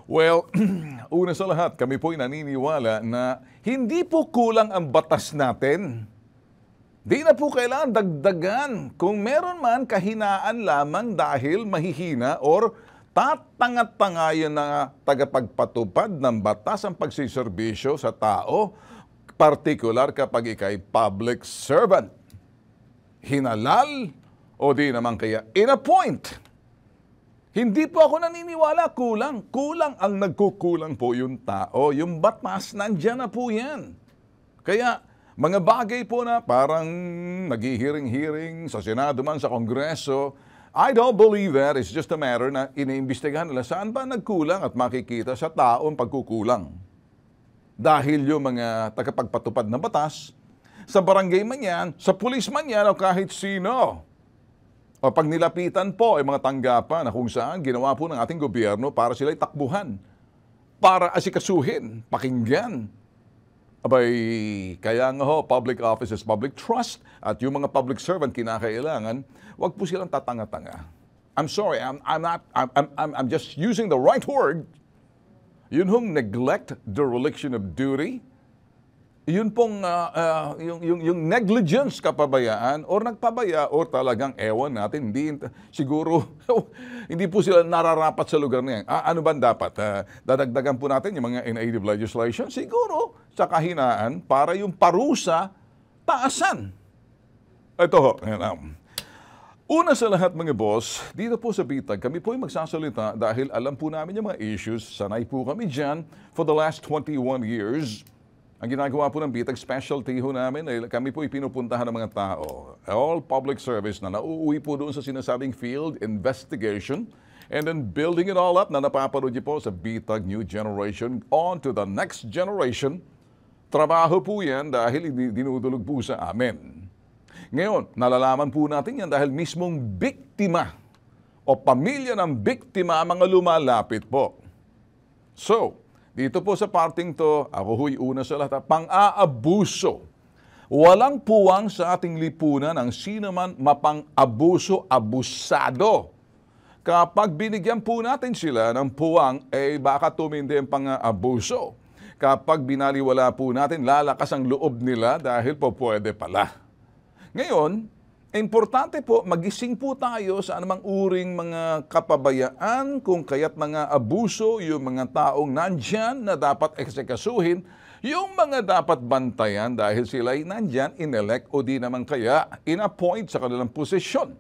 Well, una sa lahat, kami po'y naniniwala na hindi po kulang ang batas natin. Di na po kailangan dagdagan. Kung meron man kahinaan lamang dahil mahihina or tatangat-tangayan na tagapagpatupad ng batas ang pagsiservisyo sa tao, partikular kapag ikay public servant. Hinalal o di naman kaya in-appoint. Hindi po ako naniniwala, kulang. Kulang ang nagkukulang po yung tao. Yung batas, nandyan na po yan. Kaya, mga bagay po na parang naghihiring-hiring sa Senado man, sa Kongreso, I don't believe that. It's just a matter na iniimbestigahan nila saan ba nagkulang at makikita sa tao ang pagkukulang. Dahil yung mga tagapagpatupad ng batas, sa barangay man yan, sa pulis man yan, o kahit sino, o pag nilapitan po ay mga tanggapan na kung saan ginawa po ng ating gobyerno para sila'y takbuhan, para asikasuhin, pakinggan. Abay, kaya nga ho, public office is public trust at yung mga public servant kinakailangan, wag po silang tatanga-tanga. I'm sorry, I'm just using the right word. Yun hong neglect the reliction of duty. Yun pong yung negligence, kapabayaan or nagpabaya or talagang ewan natin, hindi siguro hindi po sila nararapat sa lugar na yan. Ano ba dapat? Dadagdagan po natin yung mga inactive legislation? Siguro sa kahinaan para yung parusa taasan. Ito ho. Una sa lahat mga boss, dito po sa Bitag, kami po ay magsasalita dahil alam po namin yung mga issues. Sanay po kami dyan for the last 21 years. Ang ginagawa po ng Bitag, specialty ho namin, ay kami po pinupuntahan ng mga tao. All public service na nauuwi po doon sa sinasabing field investigation and then building it all up na napapanood niyo po sa Bitag New Generation on to the next generation. Trabaho po yan dahil dinudulog po sa amin. Ngayon, nalalaman po natin yan dahil mismong biktima o pamilya ng biktima ang mga lumalapit po. So, dito po sa parting to, ako huy una sa lahat, pang-aabuso. Walang puwang sa ating lipunan ang sino man mapang-abuso, abusado. Kapag binigyan po natin sila ng puwang, baka tumindi ang pang-aabuso. Kapag binaliwala po natin, lalakas ang loob nila dahil po pwede pala. Ngayon, importante po, magising po tayo sa anumang uring mga kapabayaan, kung kaya't mga abuso, yung mga taong nandyan na dapat eksekasuhin, yung mga dapat bantayan dahil sila'y nandyan, inelect o di naman kaya in-appoint sa kanilang posisyon.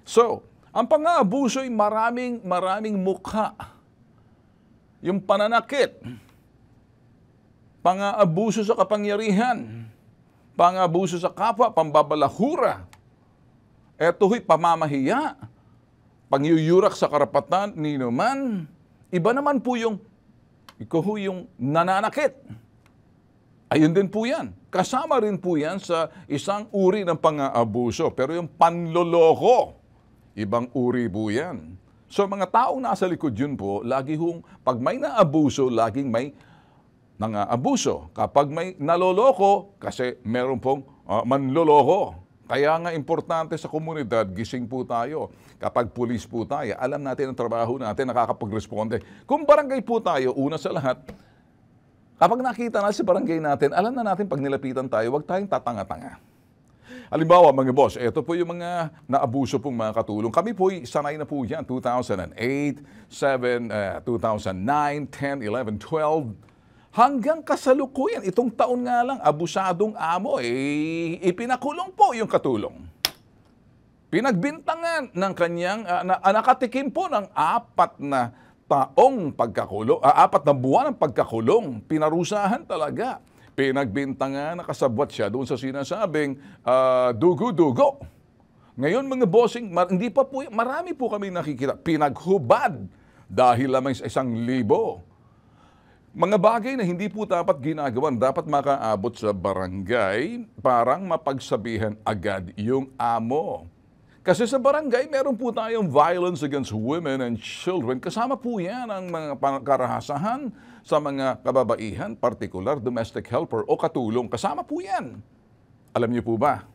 So, ang pang-aabuso ay maraming mukha. Yung pananakit, pang-aabuso sa kapangyarihan, pang-abuso sa kapwa, pambabalahura. Eto ho'y pamamahiya, pangyuyurak sa karapatan, nino man. Iba naman po yung, ikaw ho yung nananakit. Ayun din po yan. Kasama rin po yan sa isang uri ng pang-aabuso. Pero yung panloloko, ibang uri po yan. So mga taong nasa likod yun po, lagi hong, pag may naabuso, laging may nang-aabuso. Kapag may naloloko, kasi meron pong manloloko. Kaya nga importante sa komunidad, gising po tayo. Kapag pulis po tayo, alam natin ang trabaho natin, nakakapag-responde. Kung barangay po tayo, una sa lahat, kapag nakita na sa barangay natin, alam na natin pag nilapitan tayo, huwag tayong tatanga-tanga. Halimbawa, mga boss, ito po yung mga naabuso pong mga katulong. Kami po sanay na po yan, 2008, 7, 2009, 10, 11, 12, hanggang kasalukuyan, itong taon nga lang, abusadong amo, ipinakulong po yung katulong. Pinagbintangan ng kanyang, nakatikim po ng 4 na taong pagkakulong, 4 na buwan ng pagkakulong. Pinarusahan talaga. Pinagbintangan, nakasabwat siya doon sa sinasabing dugo-dugo. Ngayon mga bossing, hindi pa po, marami po kami nakikita, pinaghubad dahil lamang sa 1,000. Mga bagay na hindi po dapat ginagawan, dapat makaabot sa barangay, parang mapagsabihan agad yung amo. Kasi sa barangay, meron po tayong violence against women and children. Kasama po yan ang mga karahasahan sa mga kababaihan, particular domestic helper o katulong. Kasama po yan. Alam niyo po ba?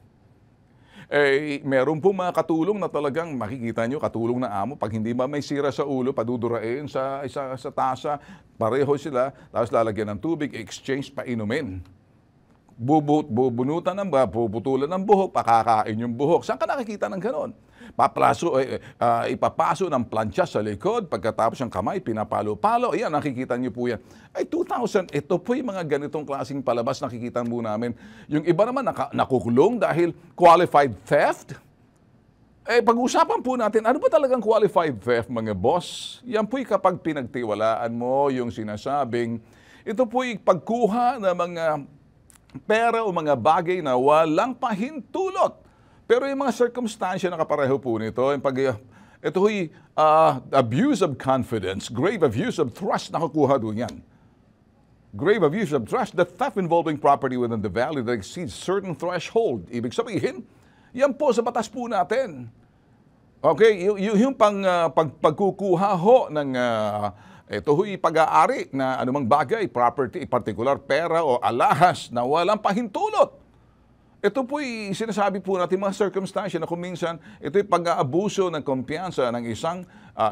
meron po mga katulong na talagang makikita nyo, katulong na amo, pag hindi ba may sira sa ulo, padudurain sa tasa, pareho sila, tapos lalagyan ng tubig, exchange, painumin. Bubunutan ng puputulan ng buhok, pakakain yung buhok. Saan ka nakikita ng ganon? Ipapaso ng plancha sa likod, pagkatapos ng kamay, pinapalo-palo. Ayan, nakikita niyo po yan. Ay, 2000, ito po yung mga ganitong klaseng palabas nakikita mo namin. Yung iba naman nakukulong dahil qualified theft. Pag-usapan po natin, ano ba talagang qualified theft, mga boss? Yan po'y kapag pinagtiwalaan mo yung sinasabing, ito po'y pagkuha ng mga pera o mga bagay na walang pahintulot. Pero yung mga circumstansya na kapareho po nito, ito ho'y abuse of confidence, grave abuse of trust, nakukuha doon yan. Grave abuse of trust, the theft involving property within the value that exceeds certain threshold. Ibig sabihin, yan po sa batas po natin. Okay, yung pagkukuha ho ng ito ho'y pag-aari na anumang bagay, property, particular pera o alahas na walang pahintulot. Ito po'y sinasabi po natin mga circumstansya na kung minsan ito'y pag-aabuso ng kumpiyansa ng isang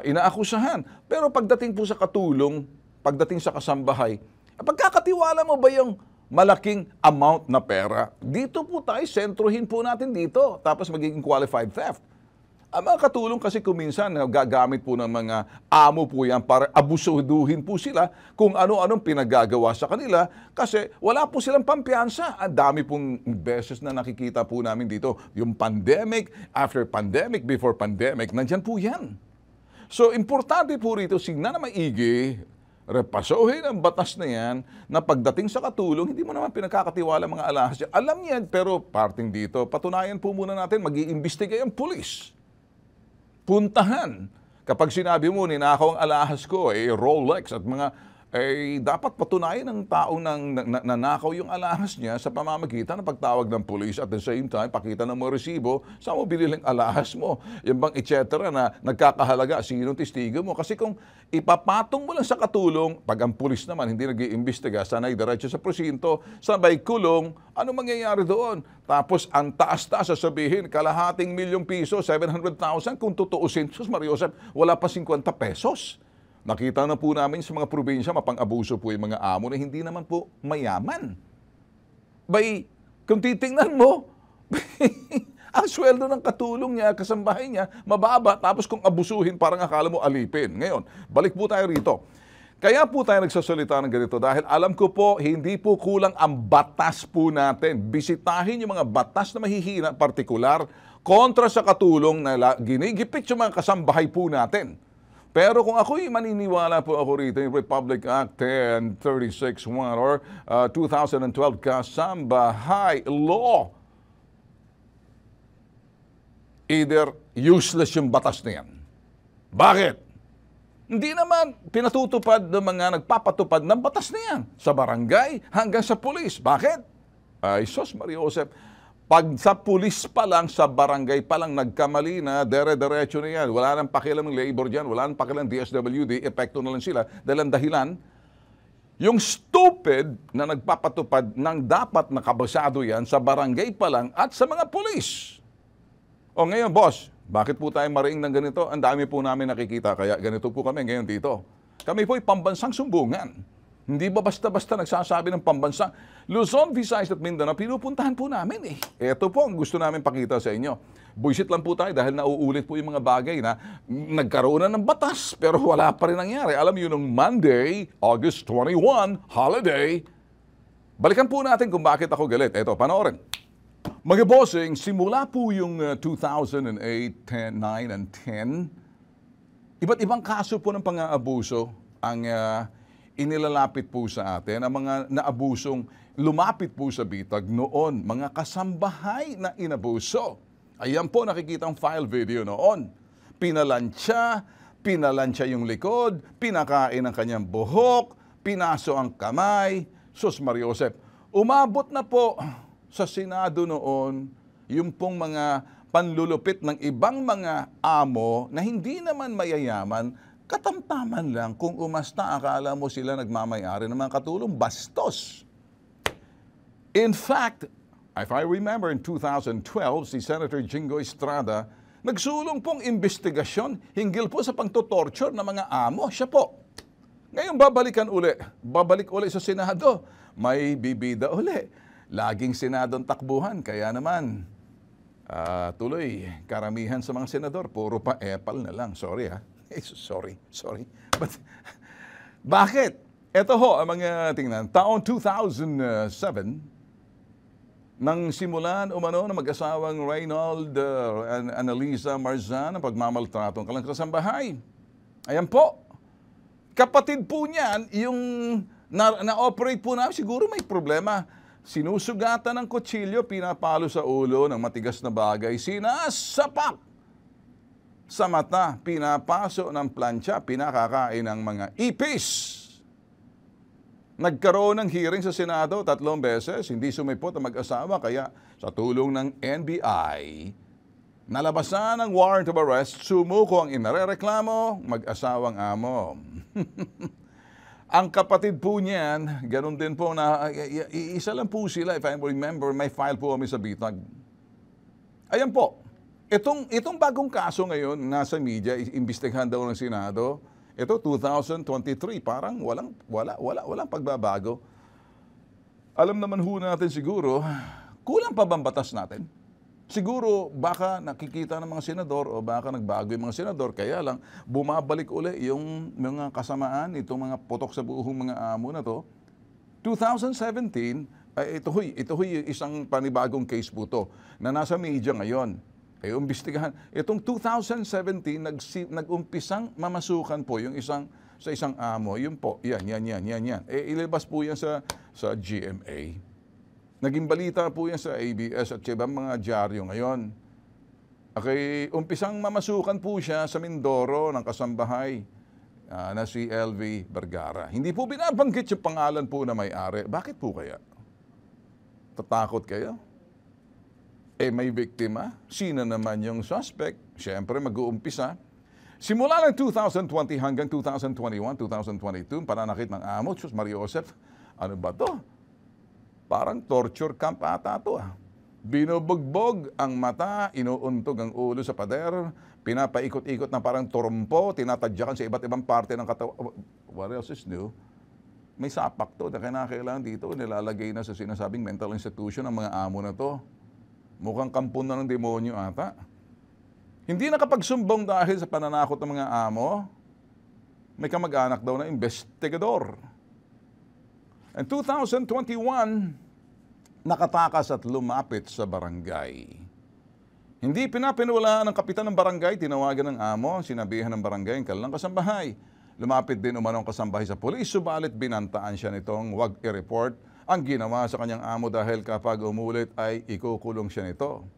inaakusahan. Pero pagdating po sa katulong, pagdating sa kasambahay, pagkakatiwala mo ba yung malaking amount na pera? Dito po tayo, sentrohin po natin dito, tapos magiging qualified theft. Ang mga katulong kasi kung minsan gagamit po ng mga amo po yan para abusuduhin po sila kung ano-anong pinagagawa sa kanila kasi wala po silang pampiyansa. Ang dami pong beses na nakikita po namin dito. Yung pandemic, after pandemic, before pandemic, nandyan po yan. So, importante po rito, signa na maigi, repasuhin ang batas na yan na pagdating sa katulong, hindi mo naman pinagkakatiwala mga alahas. Alam niyan, pero parting dito, patunayan po muna natin, mag-iimbestiga yung pulis. Puntahan. Kapag sinabi mo, ninakaw ang alahas ko, Rolex at mga, dapat patunayan ng taong nanakaw yung alahas niya sa pamamagitan ng pagtawag ng pulis at the same time, pakita ng mga resibo, saan mo biniling alahas mo? Yung bang et cetera na nagkakahalaga, sinong testigo mo? Kasi kung ipapatong mo lang sa katulong, pag ang pulis naman hindi nag-iimbestiga, sanay diretso sa presinto, sabay kulong, ano mangyayari doon? Tapos ang taas-taas sasabihin, kalahating ₱1,000,000, 700,000, kung tutuusin, sus Mariosep, wala pa 50 pesos. Nakita na po namin sa mga probinsya, mapang-abuso po yung mga amo na hindi naman po mayaman. Kung titingnan mo, ang sweldo ng katulong niya, kasambahay niya, mababa, tapos kung abusuhin, parang akala mo alipin. Ngayon, balik po tayo rito. Kaya po tayo nagsasalita ng ganito dahil alam ko po, hindi po kulang ang batas po natin. Bisitahin yung mga batas na mahihina, partikular, kontra sa katulong na ginigipit yung mga kasambahay po natin. Pero kung ako'y maniniwala po ako rito, yung Republic Act 1036-1 or 2012 Kasambahay Law, either useless yung batas na yan. Bakit? Hindi naman pinatutupad ng mga nagpapatupad ng batas na yan sa barangay hanggang sa pulis. Bakit? Ay, sos Mariosep, pag sa pulis pa lang, sa barangay pa lang nagkamali na, dere-derecho na yan. Wala nang pakialam ng labor dyan, wala nang pakialam DSWD, epekto na lang sila. Dahil ang dahilan, yung stupid na nagpapatupad ng dapat nakabasado yan sa barangay pa lang at sa mga pulis. O ngayon, boss, bakit po tayo mariing ng ganito? Ang dami po namin nakikita, kaya ganito po kami ngayon dito. Kami po'y pambansang sumbungan. Hindi ba basta-basta nagsasabi ng pambansa? Luzon, Visayas at Mindanao, pinupuntahan po namin eh. Ito po ang gusto namin pakita sa inyo. Buisit lang po tayo dahil nauulit po yung mga bagay na nagkaroon na ng batas pero wala pa rin nangyari. Alam niyo nung Monday, August 21, holiday, balikan po natin kung bakit ako galit. Ito, panoorin. Mga bossing, simula po yung 2008, 10, 9, and 10, iba't ibang kaso po ng pang-aabuso ang inilalapit po sa atin, ang mga naabusong lumapit po sa bitag noon, mga kasambahay na inabuso. Ayan po, nakikita ang file video noon. Pinalansya yung likod, pinakain ang kanyang buhok, pinaso ang kamay. Sus Mariosep, umabot na po sa Senado noon yung pong mga panlulupit ng ibang mga amo na hindi naman mayayaman, katamtaman lang kung umasta, akala mo sila nagmamayari ng mga katulong, bastos. In fact, If I remember, in 2012, si Senator Jingo Estrada, nagsulong pong investigasyon hinggil po sa pangtotorture ng mga amo. Siya po. Ngayon babalik uli sa Senado. May bibida uli. Laging Senadong takbuhan. Kaya naman, tuloy, karamihan sa mga senador, puro pa epal na lang. Sorry ha. Sorry. But, bakit? Ito ho, ang mga tingnan. Taong 2007, nang simulan umano na mag-asawang Reynald and Annalisa Marzan ang pagmamaltratong kasambahay. Ayan po. Kapatid po niyan, yung na-operate po namin, siguro may problema. Sinusugatan ng kutsilyo, pinapalo sa ulo ng matigas na bagay, sinasapak sa mata, pinapaso ng plancha, pinakakain ng mga ipis. Nagkaroon ng hearing sa Senado 3 beses, hindi sumipot ang mag-asawa, kaya sa tulong ng NBI, nalabasan ng warrant of arrest, sumuko ang inarereklamo, mag-asawang amo. Ang kapatid po niyan, ganun din po na, isa lang po sila, if I remember, may file po kami sa Bitag. Ayan po, itong bagong kaso ngayon, nasa media, imbestigahan daw ng Senado, ito 2023, parang walang pagbabago. Alam naman ho natin siguro, kulang pa bang batas natin? Siguro baka nakikita ng mga senador o baka nagbago yung mga senador, kaya lang bumabalik uli yung mga kasamaan, itong mga putok sa buhong mga amo na to. 2017, ito ho'y isang panibagong case po to na nasa media ngayon. Umbestigahan. Itong 2017, nag-umpisang mamasukan po yung sa isang amo. Yun po, yan. Ilabas po yan sa GMA. Naging balita po yan sa ABS at ibang mga dyaryo ngayon. Okay, umpisang mamasukan po siya sa Mindoro ng kasambahay na si LV Vergara. Hindi po binabanggit yung pangalan po na may-ari. Bakit po kaya? Tatakot kayo? May biktima? Sino naman yung suspect? Siyempre, mag-uumpisa. Simula ng 2020 hanggang 2021, 2022, pananakit ng amo, Diyos Maria Joseph, ano ba to? Parang torture camp ata ito. Binubugbog ang mata, inuuntog ang ulo sa pader, pinapaikot-ikot na parang turumpo, tinatadyakan sa iba't ibang parte ng katawan. What else is new? May sapak to na kinakailangan dito, nilalagay na sa sinasabing mental institution ng mga amo na to. Mukhang kampon na ng demonyo ata. Hindi nakapagsumbong dahil sa pananakot ng mga amo, may kamag-anak daw na investigador. In 2021, nakatakas at lumapit sa barangay. Hindi pinapinuwalaan ng kapitan ng barangay, tinawagan ng amo, sinabihan ng barangay ang kanilang kasambahay. Lumapit din umanong kasambahay sa pulis, subalit binantaan siya nitong wag i-report ang ginawa sa kanyang amo dahil kapag umulit ay ikukulong siya nito.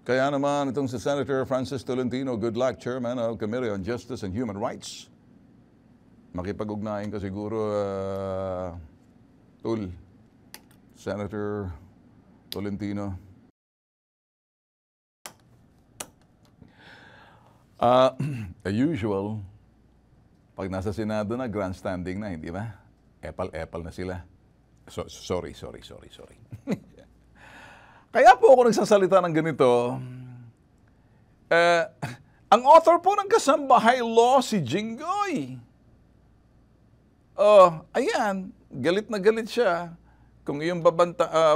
Kaya naman itong si Senator Francis Tolentino, good luck, Chairman of Committee on Justice and Human Rights. Makipag-ugnayan ka siguro, Senator Tolentino. Usual, pag nasa Senado na, grandstanding na, hindi ba? Epal-epal na sila. Sorry. Kaya po ako nagsasalita ng ganito, ang author po ng Kasambahay Law, si Jinggoy. Ayan, galit na galit siya. Kung iyong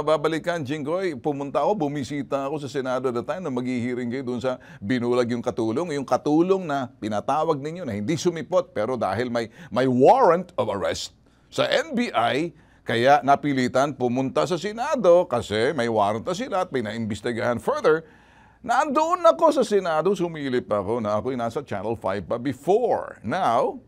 babalikan, Jinggoy, pumunta ako, bumisita ako sa Senado at time na maghihiring kayo doon sa binulag yung katulong na pinatawag ninyo na hindi sumipot, pero dahil may warrant of arrest sa NBI, kaya napilitan pumunta sa Senado kasi may warrant na sila at pinaimbestigahan further. Nandoon ako sa Senado, sumilip ako na ako'y nasa Channel 5 pa before. Now,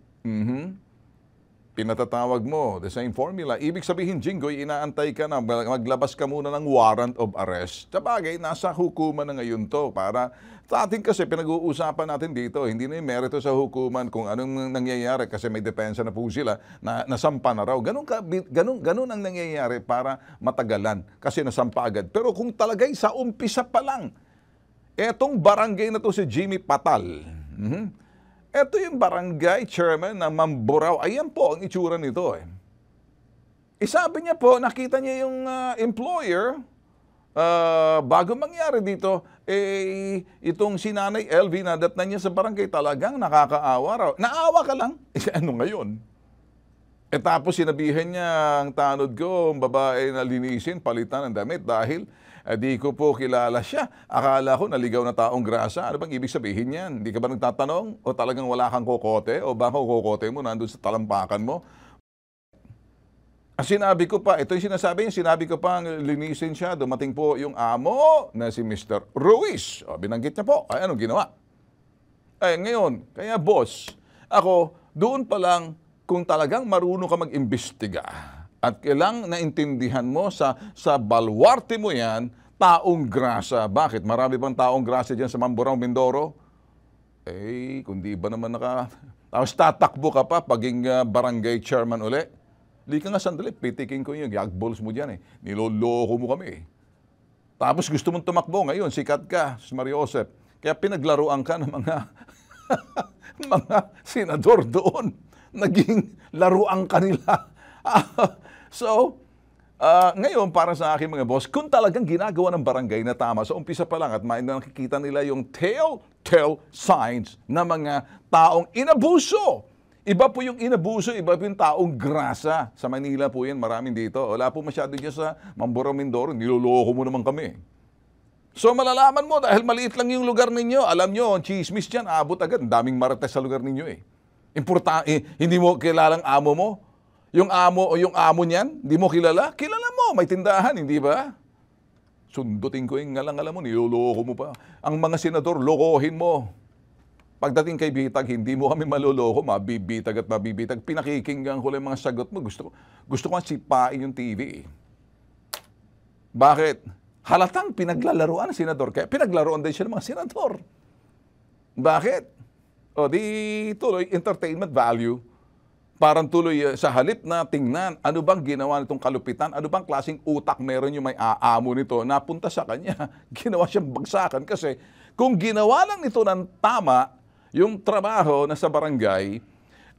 pinatatawag mo, the same formula. Ibig sabihin, Jinggoy, inaantay ka na, maglabas ka muna ng warrant of arrest. Sabagay, nasa hukuman na ngayon to. Para sa atin kasi, pinag-uusapan natin dito, hindi na yung merito sa hukuman kung anong nangyayari kasi may depensa na po sila na nasampa na raw. Ganun ang nangyayari para matagalan kasi nasampa agad. Pero kung talagay sa umpisa pa lang, etong barangay na to si Jimmy Patal, ito yung barangay chairman na Mamburao. Ayan po ang itsura nito. Sabi niya po, nakita niya yung employer, bago mangyari dito, itong si Nanay LV nadatnan niya sa barangay, talagang nakakaawa raw. Naawa ka lang. Ano ngayon? Tapos sinabihan niya ang tanod ko, ang babae na linisin, palitan ng damit dahil di ko po kilala siya. Akala ko naligaw na taong grasa. Ano bang ibig sabihin yan? Hindi ka ba nagtatanong? O talagang wala kang kokote? O baka kokote mo nandun sa talampakan mo? Sinabi ko pa, ito yung sinasabi niya, sinabi ko pa linisin siya, dumating po yung amo na si Mr. Ruiz. Binanggit niya po, anong ginawa? Ngayon, kaya boss, ako, doon pa lang, kung talagang marunong ka mag-imbestiga at kailang naintindihan mo sa balwarte mo yan, taong grasa. Bakit? Marami bang taong grasa dyan sa Mamburao, Mindoro? Kundi ba naman tapos tatakbo ka pa, paging barangay chairman uli? Di ka nga sandali, pitikin ko yung gagballs mo dyan Niloloko mo kami Tapos gusto mong tumakbo ngayon, sikat ka, si Mario Joseph. Kaya pinaglaruan ka ng mga mga senador doon. Naging laruan kanila. Ngayon, para sa akin mga boss, kung talagang ginagawa ng barangay na tama, sa umpisa pa lang at nakikita nila yung telltale signs na mga taong inabuso. Iba po yung inabuso, iba po yung taong grasa. Sa Manila po yan, maraming dito. Wala po masyado dyan sa Mamburao, Mindoro. Niloloko mo naman kami. So malalaman mo, dahil maliit lang yung lugar ninyo, alam nyo, chismis dyan, abot agad. Ang daming marites sa lugar ninyo hindi mo kilalang amo mo? Yung amo o yung amo niyan, hindi mo kilala? Kilala mo, may tindahan, hindi ba? Sundutin ko yung ngalang-alam mo, niloloko mo pa. Ang mga senador, lokohin mo. Pagdating kay Bitag, hindi mo kami maloloko, mabibitag at mabibitag. Pinakikinggan ko lang mga sagot mo. Gusto ko sipain yung TV. Bakit? Halatang pinaglalaruan ng senador. Kaya pinaglaruan din siya ng mga senador. Bakit? Di tuloy, entertainment value. Parang tuloy sa halip na tingnan, ano bang ginawa nitong kalupitan? Ano bang klaseng utak meron yung may aamo nito? Napunta sa kanya, ginawa siyang bagsakan. Kasi kung ginawa lang nito ng tama, yung trabaho na sa barangay,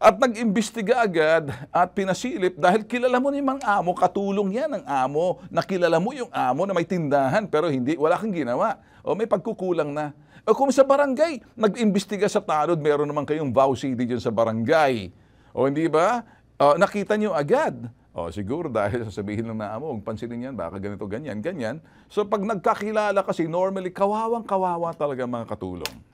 at nag-imbestiga agad at pinasilip dahil kilala mo ni Mang Amo, katulong yan ng amo, nakilala mo yung amo na may tindahan pero wala kang ginawa. May pagkukulang na. Kung sa barangay, nag-imbestiga sa tanod, meron naman kayong vow CD dyan sa barangay. Hindi ba? Nakita nyo agad. Siguro dahil sasabihin lang na amo, huwag pansinin yan, baka ganito, ganyan, ganyan. So pag nagkakilala kasi, normally, kawawang-kawawa talaga mga katulong.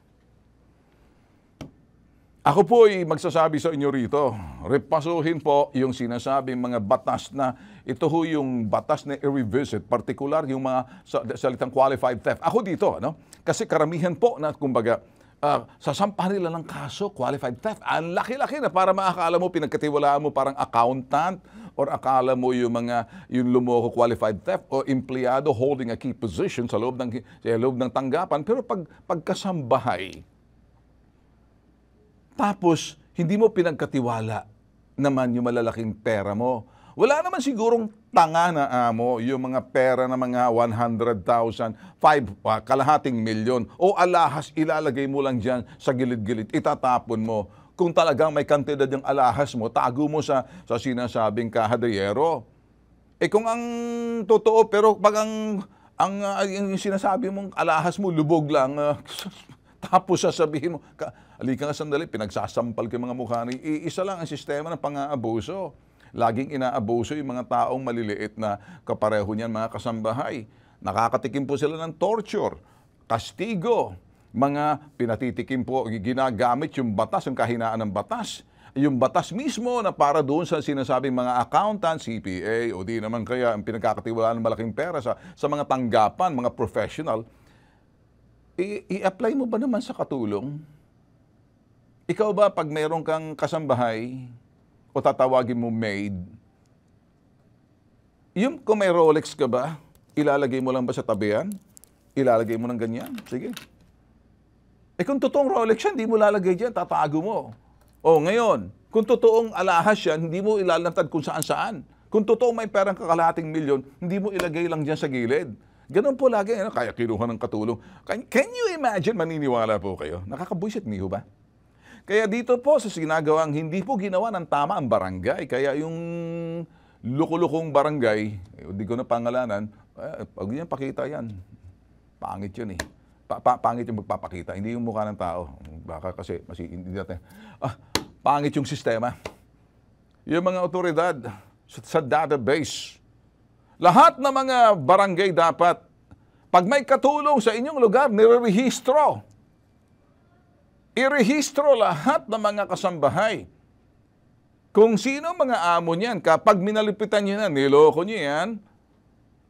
Ako po ay magsasabi sa inyo rito, repasuhin po yung sinasabing mga batas na ito ho yung batas na i-revisit, partikular yung mga salitang qualified theft. Ako dito, kasi karamihan po na kumbaga, sasampahan nila ng kaso, qualified theft. Ang laki-laki na para maakala mo, pinagkatiwalaan mo parang accountant or akala mo yung lumoko qualified theft o empleyado holding a key position sa loob ng tanggapan. Pero pagkasambahay, tapos, hindi mo pinagkatiwala naman yung malalaking pera mo. Wala naman sigurong tanga na amo yung mga pera na mga 100,000, kalahating milyon, o alahas, ilalagay mo lang dyan sa gilid-gilid, itatapon mo. Kung talagang may kantidad yung alahas mo, tago mo sa sinasabing kahadayero. Kung ang totoo, pero pag yung sinasabi mong alahas mo, lubog lang, tapos sasabihin mo, halika nga sandali, pinagsasampal ko yung mga mukha ni isa lang ang sistema ng pang-aabuso. Laging inaabuso yung mga taong maliliit na kapareho niyan, mga kasambahay. Nakakatikim po sila ng torture, kastigo, mga pinatitikim po, ginagamit yung batas, yung kahinaan ng batas. Yung batas mismo na para doon sa sinasabing mga accountant, CPA, o di naman kaya ang pinagkakatiwalaan ng malaking pera sa mga tanggapan, mga professional, i-apply mo ba naman sa katulong? Ikaw ba, pag mayroon kang kasambahay o tatawagin mo maid, yung kung may Rolex ka ba, ilalagay mo lang ba sa tabihan? Ilalagay mo ng ganyan? Sige. Kung totoong Rolex yan, hindi mo lalagay dyan, tatago mo. Ngayon, kung totoong alahas yan, hindi mo ilalantad kung saan-saan. Kung totoong may perang kakalahating milyon, hindi mo ilagay lang dyan sa gilid. Ganun po lagi, kaya kinuha ng katulong. Can you imagine, maniniwala po kayo? Nakakabuisit niyo ba? Kaya dito po sa ginagawang hindi po ginawa ng tama ang barangay. Kaya yung lukulukong barangay, hindi ko na pangalanan, pag yan pakita yan. Pangit yun eh. Pangit yung magpapakita, hindi yung mukha ng tao. Baka kasi, hindi natin, pangit yung sistema. Yung mga otoridad sa database, lahat ng mga barangay dapat, pag may katulong sa inyong lugar, nirerehistro. Irehistro lahat ng mga kasambahay. Kung sino mga amo niyan, kapag minalipitan niyo na, niloko niyo yan,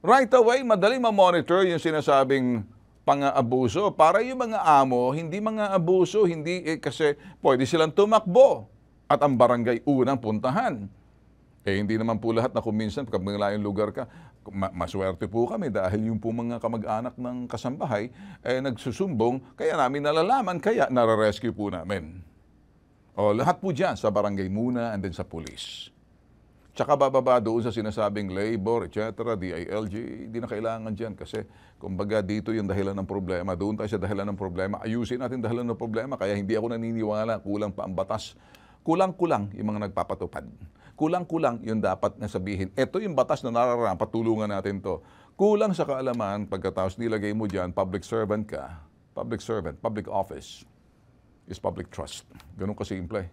right away, madali ma-monitor yung sinasabing pang-aabuso. Para yung mga amo, hindi mga abuso, hindi kasi pwede silang tumakbo. At ang barangay unang puntahan. Hindi naman po lahat na kung minsan, pag malayong lugar ka, maswerte po kami dahil yung po mga kamag-anak ng kasambahay nagsusumbong, kaya namin nalalaman, kaya nare-rescue po namin. O lahat po dyan sa barangay muna and then sa police. Tsaka bababa doon sa sinasabing labor, etc., DILG, hindi na kailangan dyan kasi kumbaga dito yung dahilan ng problema. Doon tayo sa dahilan ng problema. Ayusin natin dahilan ng problema. Kaya hindi ako naniniwala, kulang pa ang batas. Kulang-kulang yung mga nagpapatupad. Kulang-kulang yung dapat na sabihin. Ito yung batas na nararaan, patulungan natin to. Kulang sa kaalaman, pagkatapos nilagay mo dyan, public servant ka. Public servant, public office is public trust. Ganun kasimple.